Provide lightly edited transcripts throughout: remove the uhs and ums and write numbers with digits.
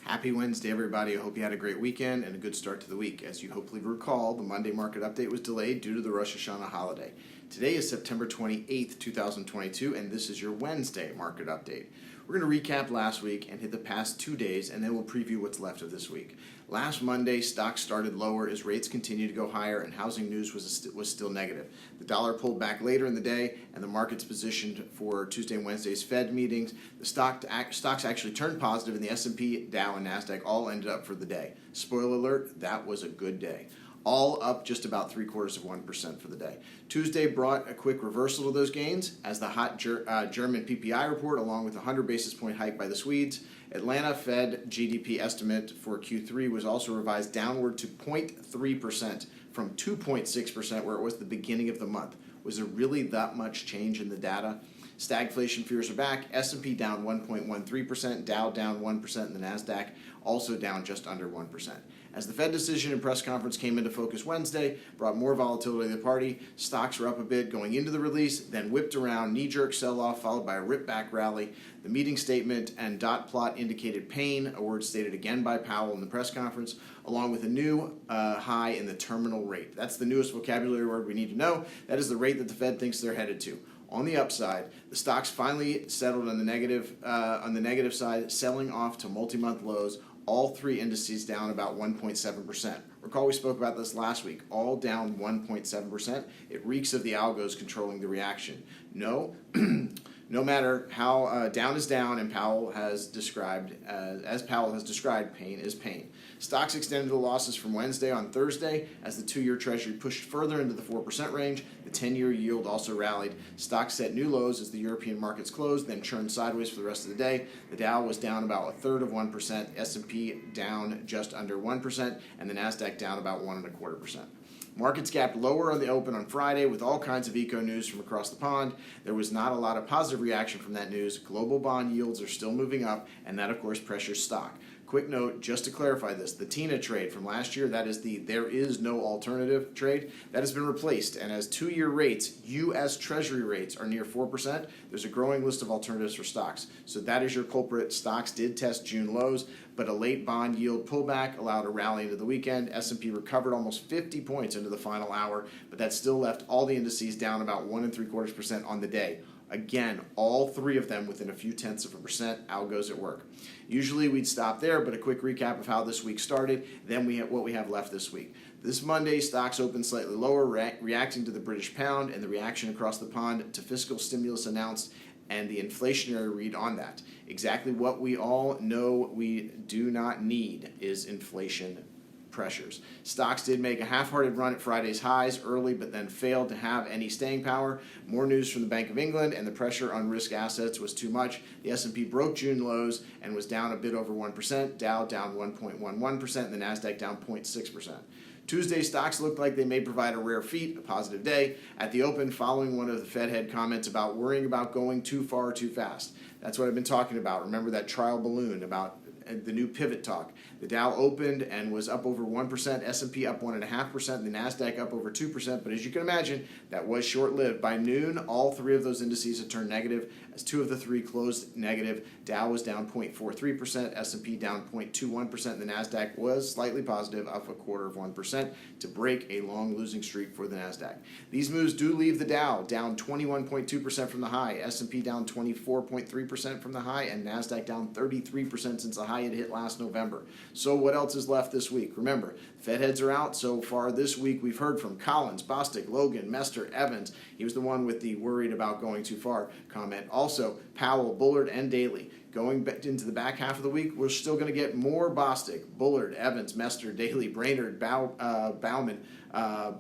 Happy Wednesday, everybody. I hope you had a great weekend and a good start to the week. As you hopefully recall, the Monday market update was delayed due to the Rosh Hashanah holiday. Today is September 28th, 2022, and this is your Wednesday market update. We're going to recap last week and hit the past 2 days, and then we'll preview what's left of this week. Last Monday, stocks started lower as rates continued to go higher and housing news was still negative. The dollar pulled back later in the day, and the market's positioned for Tuesday and Wednesday's Fed meetings. The stocks actually turned positive, and the S&P, Dow, and NASDAQ all ended up for the day. Spoiler alert, that was a good day. All up just about 0.75% for the day. Tuesday brought a quick reversal to those gains as the hot German PPI report, along with a 100 basis point hike by the Swedes. Atlanta Fed GDP estimate for Q3 was also revised downward to 0.3% from 2.6% where it was the beginning of the month. Was there really that much change in the data? Stagflation fears are back. S&P down 1.13%, Dow down 1%, and the NASDAQ also down just under 1%. As the Fed decision and press conference came into focus Wednesday, brought more volatility to the party. Stocks were up a bit going into the release, then whipped around, knee-jerk sell-off followed by a rip-back rally. The meeting statement and dot plot indicated pain, a word stated again by Powell in the press conference, along with a new high in the terminal rate. That's the newest vocabulary word we need to know. That is the rate that the Fed thinks they're headed to. On the upside, the stocks finally settled on the negative side, selling off to multi-month lows. All three indices down about 1.7%. Recall we spoke about this last week. All down 1.7%. It reeks of the algos controlling the reaction. No matter how down is down, and Powell has described, as Powell has described, pain is pain. Stocks extended the losses from Wednesday on Thursday as the 2-year Treasury pushed further into the 4% range. The 10-year yield also rallied. Stocks set new lows as the European markets closed, then churned sideways for the rest of the day. The Dow was down about 1/3 of 1%, S&P down just under 1%, and the NASDAQ down about 1.25%. Markets gapped lower on the open on Friday with all kinds of eco news from across the pond. There was not a lot of positive reaction from that news. Global bond yields are still moving up, and that, of course, pressures stock. Quick note, just to clarify this, the TINA trade from last year, that is the there is no alternative trade, that has been replaced. And as 2-year rates, U.S. Treasury rates, are near 4%, there's a growing list of alternatives for stocks. So that is your culprit. Stocks did test June lows, but a late bond yield pullback allowed a rally into the weekend. S&P recovered almost 50 points into the final hour, but that still left all the indices down about 1.75% on the day. Again, all three of them within a few tenths of a percent. Algos at work. Usually we'd stop there, but a quick recap of how this week started, then what we have left this week. This Monday, stocks opened slightly lower, reacting to the British pound and the reaction across the pond to fiscal stimulus announced and the inflationary read on that. Exactly what we all know we do not need is inflation pressures. Stocks did make a half-hearted run at Friday's highs early, but then failed to have any staying power. More news from the Bank of England, and the pressure on risk assets was too much. The S&P broke June lows and was down a bit over 1%. Dow down 1.11%, and the NASDAQ down 0.6%. Tuesday, stocks looked like they may provide a rare feat, a positive day. At the open, following one of the Fed head comments about worrying about going too far too fast. That's what I've been talking about. Remember that trial balloon about the new pivot talk. The Dow opened and was up over 1%, S&P up 1.5%, the NASDAQ up over 2%, but as you can imagine, that was short-lived. By noon, all three of those indices had turned negative, as 2 of the 3 closed negative. Dow was down 0.43%, S&P down 0.21%, and the NASDAQ was slightly positive, up 0.25% to break a long losing streak for the NASDAQ. These moves do leave the Dow down 21.2% from the high, S&P down 24.3% from the high, and NASDAQ down 33% since the high it hit last November. So what else is left this week? Remember, Fed heads are out. So far this week, we've heard from Collins, Bostic, Logan, Mester, Evans. He was the one with the worried about going too far comment. Also, Powell, Bullard, and Daly. Going into the back half of the week, we're still going to get more Bostic, Bullard, Evans, Mester, Daly, Brainerd, Bauman,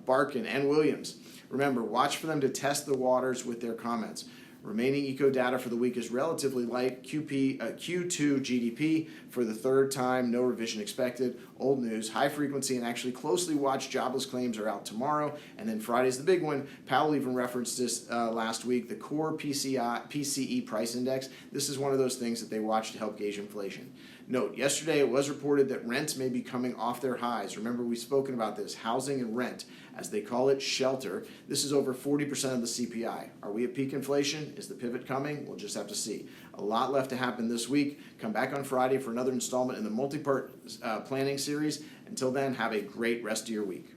Barkin, and Williams. Remember, watch for them to test the waters with their comments. Remaining eco data for the week is relatively light. Q2 GDP for the third time, no revision expected. Old news, high frequency and actually closely watched jobless claims are out tomorrow. And then Friday's the big one. Powell even referenced this last week, the core PCE price index. This is one of those things that they watch to help gauge inflation. Note, yesterday it was reported that rents may be coming off their highs. Remember, we've spoken about this, housing and rent, as they call it, shelter. This is over 40% of the CPI. Are we at peak inflation? Is the pivot coming? We'll just have to see. A lot left to happen this week. Come back on Friday for another installment in the multi-part planning series. Until then, have a great rest of your week.